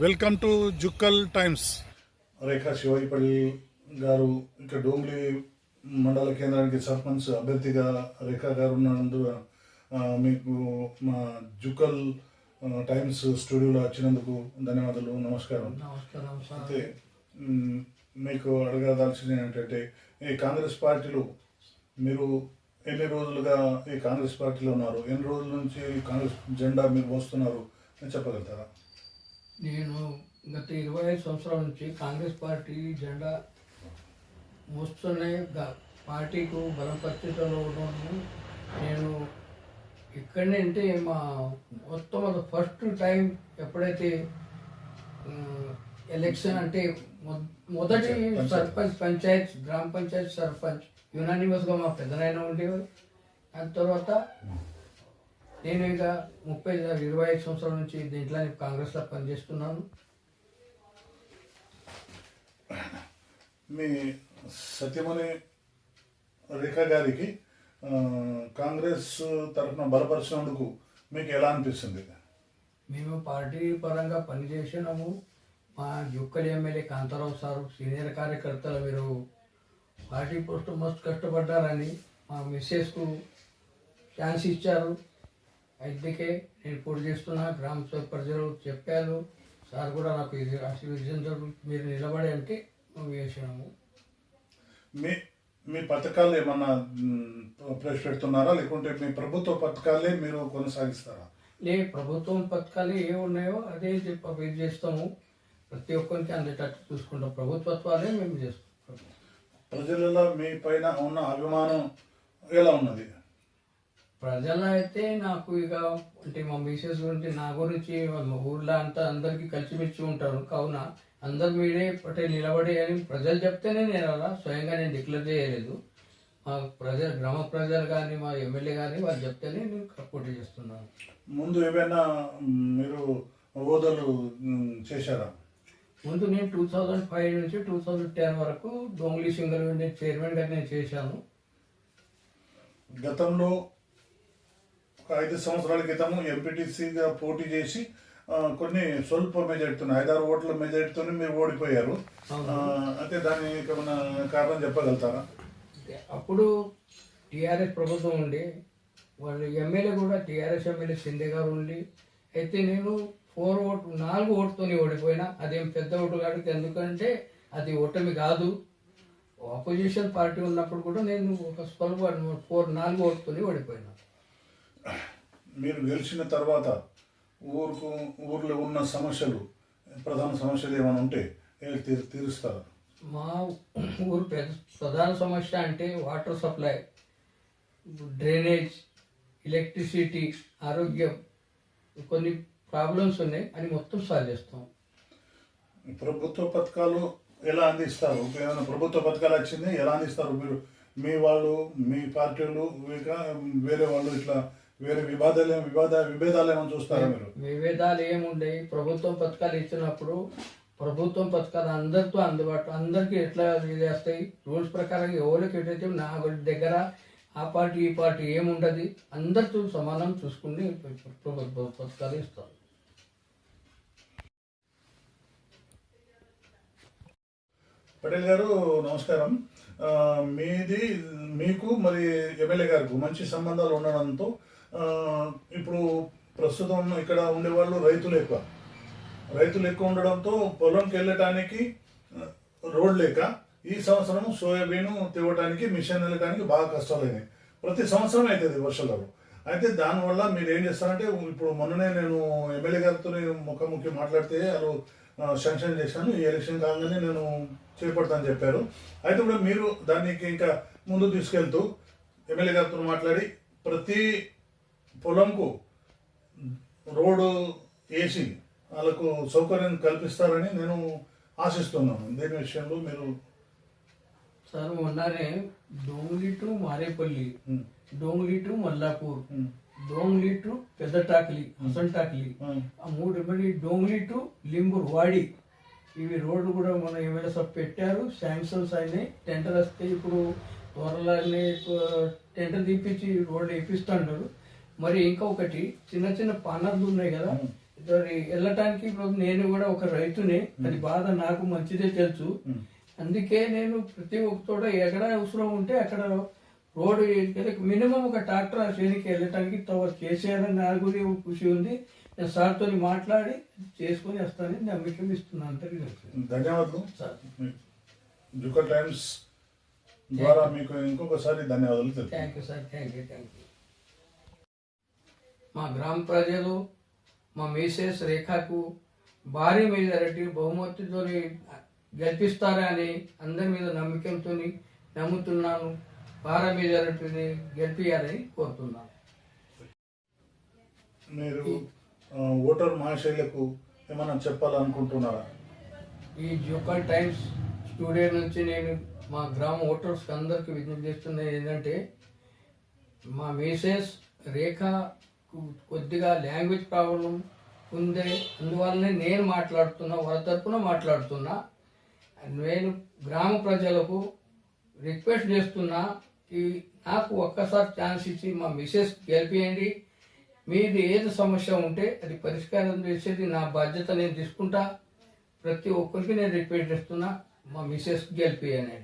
Welcome to Jukkal Times. Rekha Shivajipalli గారు ఇక్కడ డోంగ్లీ మండల కేంద్రానికి సర్పంచ్ అభ్యర్థిగా రేఖా గారు ఉన్నందు మీకు మా జుక్కల్ టైమ్స్ స్టూడియోలో వచ్చినందుకు ధన్యవాదాలు. నమస్కారం. అయితే మీకు అడగదాల్సింది ఏంటంటే, ఈ కాంగ్రెస్ పార్టీలో మీరు ఎన్ని రోజులుగా ఈ కాంగ్రెస్ పార్టీలో ఉన్నారు, ఎన్ని రోజుల నుంచి కాంగ్రెస్ జెండా మీరు మోస్తున్నారు అని చెప్పగలుగుతారా? నేను గత 25 సంవత్సరాల నుంచి కాంగ్రెస్ పార్టీ జెండా మోస్తూనే పార్టీకు బలం పరిస్థితుల్లో ఉన్నాను. నేను ఇక్కడనే అంటే మా మొత్తం ఫస్ట్ టైం ఎప్పుడైతే ఎలక్షన్ అంటే మొదటి సర్పంచ్ పంచాయత్ గ్రామ పంచాయత్ సర్పంచ్ యునానిమస్గా మా పెద్దనైనా ఉండేవారు. దాని తర్వాత నేను ఇక 25 సంవత్సరాల నుంచి దీంట్లో కాంగ్రెస్లో పనిచేస్తున్నాను. మీ సత్యమణి రేఖా గారికి కాంగ్రెస్ తరఫున బలపరిచినందుకు మీకు ఎలా అనిపిస్తుంది? మేము పార్టీ పరంగా పనిచేసినాము. మా జుక్కలి ఎమ్మెల్యే కాంతారావు సారు సీనియర్ కార్యకర్తలు మీరు పార్టీ పోస్ట్ మస్తు కష్టపడ్డారని మా మిస్సెస్కు ఛాన్స్ ఇచ్చారు. అందుకే నేను పోటీ చేస్తున్నా. గ్రామ ప్రజలు చెప్పారు, సార్ కూడా నాకు ఇది ఆశీర్వదించారు, మీరు నిలబడి అంటే మేము వేసినాము. మీ పథకాలు ఏమన్నా ప్రవేశపెడుతున్నారా, లేకుంటే మీ ప్రభుత్వ పథకాలే మీరు కొనసాగిస్తారా? ప్రభుత్వం పథకాలు ఏ ఉన్నాయో అదే ఇది చేస్తాము. ప్రతి ఒక్కరికి అందేటట్టు చూసుకుంటాం. ప్రభుత్వాలే మేము చేస్తాం. ప్రజలలో మీ పైన ఉన్న అభిమానం ఎలా ఉన్నది? ప్రజలు అయితే నాకు ఇక అంటే మా మిసెస్ గురించి నా గురించి మా ఊర్లో అంతా అందరికీ కలిసిమెలిసి ఉంటారు. కావున అందరు మీరే పట్టే నిలబడి అని ప్రజలు చెప్తేనే నేను అలా స్వయంగా నేను డిక్లేర్ చేయలేదు. మా గ్రామ ప్రజలు కానీ మా ఎమ్మెల్యే కానీ వాళ్ళు చెప్తేనే నేను పోటీ చేస్తున్నాను. ముందు ఏమైనా మీరు హోదాలు చేశారా? ముందు నేను 2005 నుంచి 2010 వరకు డోంగ్లీ సింగల్ విండో చైర్మన్గా నేను చేశాను. గతంలో ఒక 5 సంవత్సరాల క్రితము ఎంపీటీసీగా పోటీ చేసి కొన్ని స్వల్ప మెజార్టీతో 5-6 ఓట్ల మెజార్టీతో మీరు ఓడిపోయారు. అయితే దానికి ఏమైనా కారణం చెప్పగలుగుతారా? అప్పుడు టీఆర్ఎస్ ప్రభుత్వం ఉండి వాళ్ళు ఎమ్మెల్యే కూడా టీఆర్ఎస్ ఎమ్మెల్యే సింధే గారు ఉండి, అయితే నేను 4 ఓటుతో ఓడిపోయినా. అదేం పెద్ద ఓటు కాదు, ఎందుకంటే అది ఓటమి కాదు. ఆపోజిషన్ పార్టీ ఉన్నప్పుడు కూడా నేను ఒక స్వల్ప 4 ఓటుతో ఓడిపోయినా. మీరు గెలిచిన తర్వాత ఊర్లో ఉన్న సమస్యలు, ప్రధాన సమస్యలు ఏమైనా ఉంటే తీరుస్తారా? మా ఊరు ప్రధాన సమస్య అంటే వాటర్ సప్లై, డ్రైనేజ్, ఎలక్ట్రిసిటీ, ఆరోగ్యం, కొన్ని ప్రాబ్లమ్స్ ఉన్నాయి. అని మొత్తం సాల్వ్ చేస్తాం. ప్రభుత్వ పథకాలు ఎలా అందిస్తారు? ఏమైనా ప్రభుత్వ పథకాలు వచ్చింది ఎలా అందిస్తారు? మీరు మీ వాళ్ళు, మీ పార్టీలు, వేరే వాళ్ళు ఇట్లా వేరే విభేదాలు ఏమైనా చూస్తారా? మీరు విభేదాలు ఏముండయి. ప్రభుత్వం పథకాలు ఇచ్చినప్పుడు ప్రభుత్వం పథకాలు అందరితో అందుబాటు, అందరికీ ఎట్లా చేస్తాయి రూల్స్ ప్రకారం ఎవరికి ఎటైతే నా దగ్గర ఆ పార్టీ ఈ పార్టీ ఏముండదు, అందరితో సమానం చూసుకుని ప్రభుత్వ పథకాలు ఇస్తాం. పటేల్ గారు నమస్కారం. మీకు మరి ఎమ్మెల్యే గారికి మంచి సంబంధాలు ఉండడంతో ఇప్పుడు ప్రస్తుతం ఇక్కడ ఉండేవాళ్ళు రైతులు ఎక్కువ ఉండడంతో పొలంకి వెళ్ళటానికి రోడ్ లేక ఈ సంవత్సరం సోయాబీన్ తేవటానికి మిషన్ వెళ్ళటానికి బాగా కష్టాలైనాయి. ప్రతి సంవత్సరం అవుతుంది వర్షాలు. అయితే దానివల్ల మీరు ఏం చేస్తారంటే, ఇప్పుడు మొన్ననే నేను ఎమ్మెల్యే గారితో ముఖాముఖి మాట్లాడితే వాళ్ళు శాంక్షన్ చేశాను, ఈ ఎలక్షన్ కాగానే నేను చేపడతానని చెప్పారు. అయితే కూడా మీరు దానికి ఇంకా ముందు తీసుకెళ్తూ ఎమ్మెల్యే గారితో మాట్లాడి ప్రతి పొలంకు రోడ్డు వేసి వాళ్ళకు సౌకర్యం కల్పిస్తారని నేను ఆశిస్తున్నాను. దీని విషయంలో మీరు సార్ మొన్ననే Dongli to Marepalli, Dongli to Mallapur, Dongli to పెద్ద టాకిలి, హసన్ టాకిలి, ఆ 3 డోంగ్లీ టు లింబూర్ వాడి, ఇవి రోడ్లు కూడా మన ఎమ్మెల్యే సబ్ పెట్టారు. శాంక్షన్స్ అయినాయి. టెండర్ వస్తే ఇప్పుడు త్వరలోనే టెండర్ తీపించి రోడ్లు వేపిస్తుంటారు. మరి ఇంకా ఒకటి చిన్న చిన్న పానర్లు ఉన్నాయి కదా, వెళ్ళటానికి ఇప్పుడు నేను కూడా ఒక రైతునే, అది బాధ నాకు మంచిదే తెలుసు. అందుకే నేను ప్రతి ఒక్క చోట ఎక్కడ అవసరం ఉంటే అక్కడ రోడ్డు మినిమం ఒక ట్రాక్టర్ ఆ శ్రేణికి వెళ్ళటానికి చేసేయాలని నాకు కూడా ఖుషి ఉంది. నేను సార్తో మాట్లాడి చేసుకొని వస్తానని నమ్మకం ఇస్తున్నాను. అందరికీ ధన్యవాదాలు సార్. జుక్కల్ టైమ్స్ ద్వారా మీకు ఇంకొకసారి ధన్యవాదాలు. Thank you sir. Thank you. మా గ్రామ ప్రజలు మా మిసెస్ రేఖకు భారీ మెజారిటీ బహుమతితో గెలిపిస్తారని అందరి మీద నమ్మకంతో నమ్ముతున్నాను. భారీ మెజారిటీని గెలిపియాలని కోరుతున్నాను. మీరు ఓటర్ మహాశైలకు ఏమైనా చెప్పాలనుకుంటున్నారా? ఈ జుక్కల్ టైమ్స్ స్టూడియో నుంచి నేను మా గ్రామ ఓటర్స్కి అందరికీ విజ్ఞప్తి చేస్తున్నది ఏంటంటే, మా మిసెస్ రేఖ కొద్దిగా లాంగ్వేజ్ ప్రాబ్లం ఉంది, అందువల్లనే నేను మాట్లాడుతున్నా, వాళ్ళ తరఫున మాట్లాడుతున్నా. నేను గ్రామ ప్రజలకు రిక్వెస్ట్ చేస్తున్నా, నాకు ఒక్కసారి ఛాన్స్ ఇచ్చి మా మిసెస్ గెలిపియండి. మీది ఏది సమస్య ఉంటే అది పరిష్కారం చేసేది నా బాధ్యత, నేను తీసుకుంటా. ప్రతి ఒక్కరికి నేను రిక్వెస్ట్ చేస్తున్నా, మా మిసెస్ గెలిపియండి.